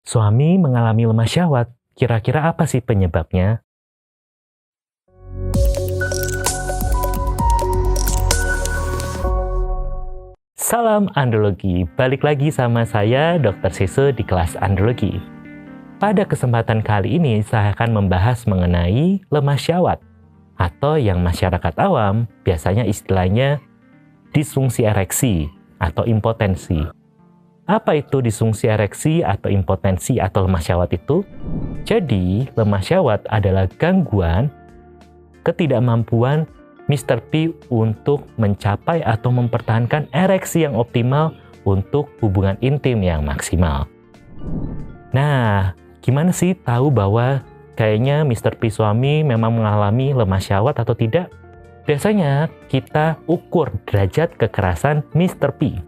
Suami mengalami lemah syahwat, kira-kira apa sih penyebabnya? Salam andrologi, balik lagi sama saya Dr. Sese di kelas andrologi. Pada kesempatan kali ini saya akan membahas mengenai lemah syahwat atau yang masyarakat awam biasanya istilahnya disfungsi ereksi atau impotensi. Apa itu disfungsi ereksi atau impotensi atau lemah syahwat itu? Jadi, lemah syahwat adalah gangguan ketidakmampuan Mr. P untuk mencapai atau mempertahankan ereksi yang optimal untuk hubungan intim yang maksimal. Nah, gimana sih tahu bahwa kayaknya Mr. P suami memang mengalami lemah syahwat atau tidak? Biasanya kita ukur derajat kekerasan Mr. P.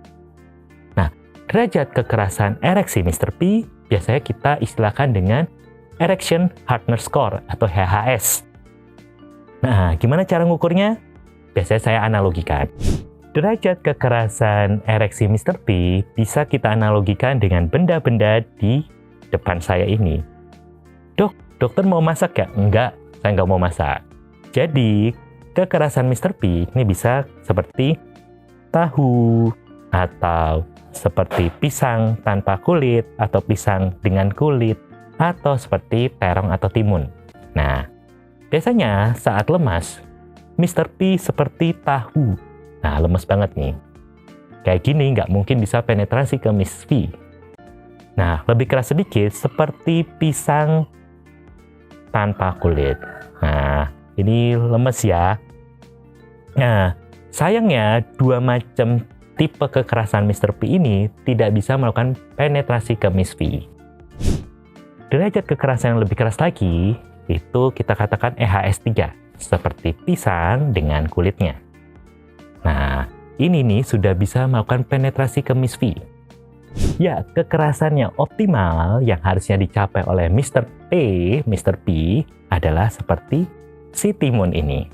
Derajat kekerasan ereksi Mr. P biasanya kita istilahkan dengan Erection Hardness Score atau HHS. Nah, gimana cara ngukurnya? Biasanya saya analogikan. Derajat kekerasan ereksi Mr. P bisa kita analogikan dengan benda-benda di depan saya ini. Dokter mau masak ya? Enggak, saya nggak mau masak. Jadi, kekerasan Mr. P ini bisa seperti tahu atau seperti pisang tanpa kulit atau pisang dengan kulit atau seperti terong atau timun. Nah, biasanya saat lemas, Mr. P seperti tahu. Nah, lemes banget nih. Kayak gini nggak mungkin bisa penetrasi ke Miss V. Nah, lebih keras sedikit seperti pisang tanpa kulit. Nah, ini lemes ya. Nah, sayangnya dua macam tipe kekerasan Mr. P ini tidak bisa melakukan penetrasi ke Miss V. Derajat kekerasan yang lebih keras lagi, itu kita katakan EHS 3, seperti pisang dengan kulitnya. Nah, ini nih sudah bisa melakukan penetrasi ke Miss V. Ya, kekerasan yang optimal yang harusnya dicapai oleh Mr. P adalah seperti si timun ini.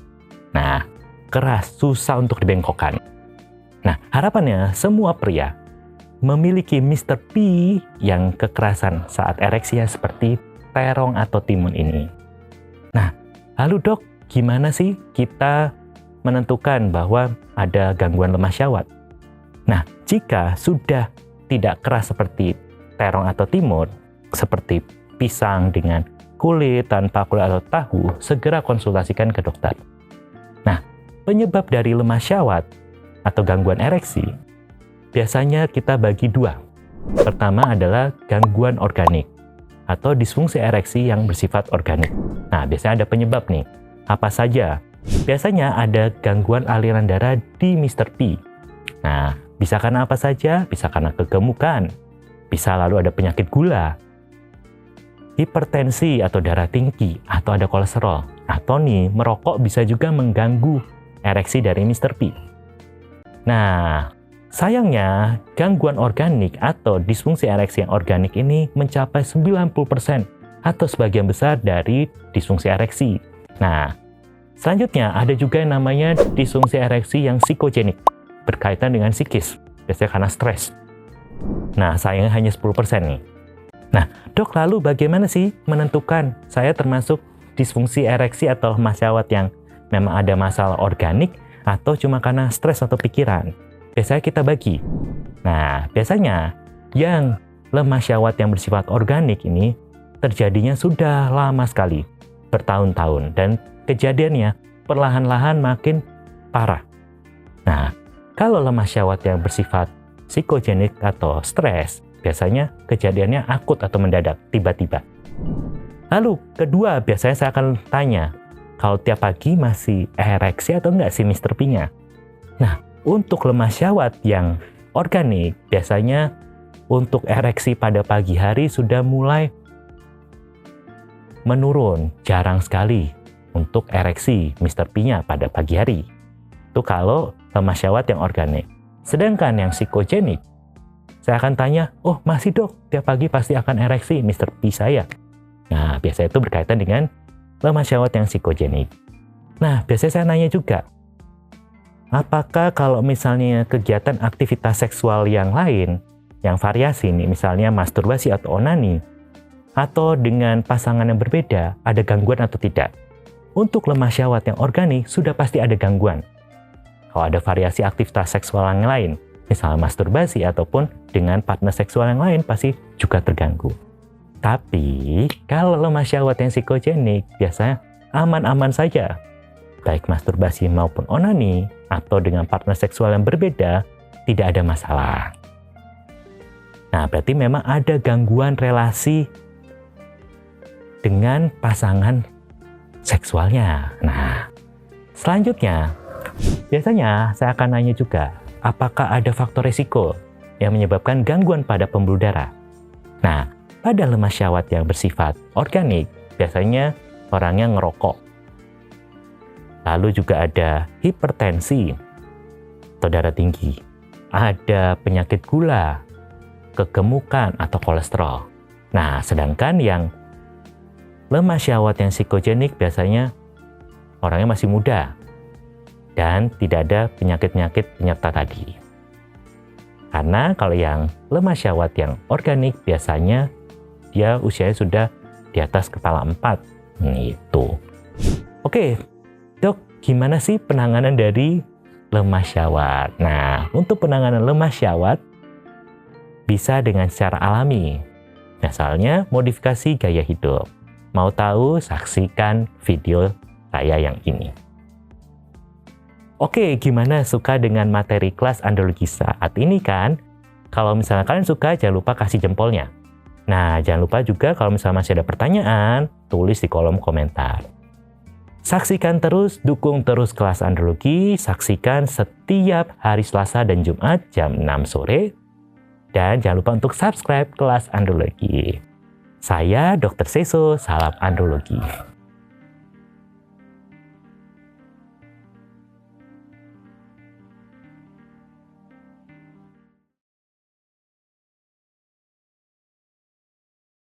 Nah, keras, susah untuk dibengkokkan. Nah, harapannya semua pria memiliki Mr. P yang kekerasan saat ereksinya seperti terong atau timun ini. Nah, lalu dok, gimana sih kita menentukan bahwa ada gangguan lemah syahwat? Nah, jika sudah tidak keras seperti terong atau timun, seperti pisang dengan kulit, tanpa kulit atau tahu, segera konsultasikan ke dokter. Nah, penyebab dari lemah syahwat atau gangguan ereksi, biasanya kita bagi dua. Pertama adalah gangguan organik atau disfungsi ereksi yang bersifat organik. Nah, biasanya ada penyebab nih. Apa saja? Biasanya ada gangguan aliran darah di Mr. P. Nah, bisa karena apa saja? Bisa karena kegemukan, bisa lalu ada penyakit gula, hipertensi atau darah tinggi, atau ada kolesterol. Atau nih, merokok bisa juga mengganggu ereksi dari Mr. P. Nah, sayangnya gangguan organik atau disfungsi ereksi yang organik ini mencapai 90% atau sebagian besar dari disfungsi ereksi. Nah, selanjutnya ada juga yang namanya disfungsi ereksi yang psikogenik, berkaitan dengan psikis, biasanya karena stres. Nah, sayangnya hanya 10% nih. Nah, dok, lalu bagaimana sih menentukan saya termasuk disfungsi ereksi atau lemah syahwat yang memang ada masalah organik atau cuma karena stres atau pikiran? Biasanya kita bagi. Nah, biasanya yang lemah syahwat yang bersifat organik ini terjadinya sudah lama sekali, bertahun-tahun, dan kejadiannya perlahan-lahan makin parah. Nah, kalau lemah syahwat yang bersifat psikogenik atau stres, biasanya kejadiannya akut atau mendadak, tiba-tiba. Lalu, kedua, biasanya saya akan tanya, kalau tiap pagi masih ereksi atau enggak si Mr. P-nya? Nah, untuk lemah syahwat yang organik, biasanya untuk ereksi pada pagi hari sudah mulai menurun, jarang sekali untuk ereksi Mr. P-nya pada pagi hari. Itu kalau lemah syahwat yang organik. Sedangkan yang psikogenik, saya akan tanya, oh masih dok, tiap pagi pasti akan ereksi Mr. P saya. Nah, biasanya itu berkaitan dengan lemah syahwat yang psikogenik. Nah, biasanya saya nanya juga, apakah kalau misalnya kegiatan aktivitas seksual yang lain yang variasi nih, misalnya masturbasi atau onani, atau dengan pasangan yang berbeda, ada gangguan atau tidak. Untuk lemah syahwat yang organik, sudah pasti ada gangguan. Kalau ada variasi aktivitas seksual yang lain, misalnya masturbasi ataupun dengan partner seksual yang lain, pasti juga terganggu. Tapi, kalau lemah syahwat yang psikogenik, biasanya aman-aman saja. Baik masturbasi maupun onani, atau dengan partner seksual yang berbeda, tidak ada masalah. Nah, berarti memang ada gangguan relasi dengan pasangan seksualnya. Nah, selanjutnya, biasanya saya akan nanya juga, apakah ada faktor risiko yang menyebabkan gangguan pada pembuluh darah? Nah, pada lemah syahwat yang bersifat organik, biasanya orangnya ngerokok. Lalu juga ada hipertensi atau darah tinggi. Ada penyakit gula, kegemukan, atau kolesterol. Nah, sedangkan yang lemah syahwat yang psikogenik biasanya orangnya masih muda dan tidak ada penyakit-penyakit penyerta tadi. Karena kalau yang lemah syahwat yang organik biasanya dia usianya sudah di atas kepala 4. Gitu. Oke, dok, gimana sih penanganan dari lemah syahwat? Nah, untuk penanganan lemah syahwat bisa dengan secara alami. Misalnya, modifikasi gaya hidup. Mau tahu? Saksikan video saya yang ini. Oke, gimana suka dengan materi kelas andrologi saat ini kan? Kalau misalnya kalian suka, jangan lupa kasih jempolnya. Nah, jangan lupa juga kalau misalnya masih ada pertanyaan, tulis di kolom komentar. Saksikan terus, dukung terus kelas andrologi. Saksikan setiap hari Selasa dan Jumat jam 6 sore. Dan jangan lupa untuk subscribe kelas andrologi. Saya Dr. Seso, salam andrologi.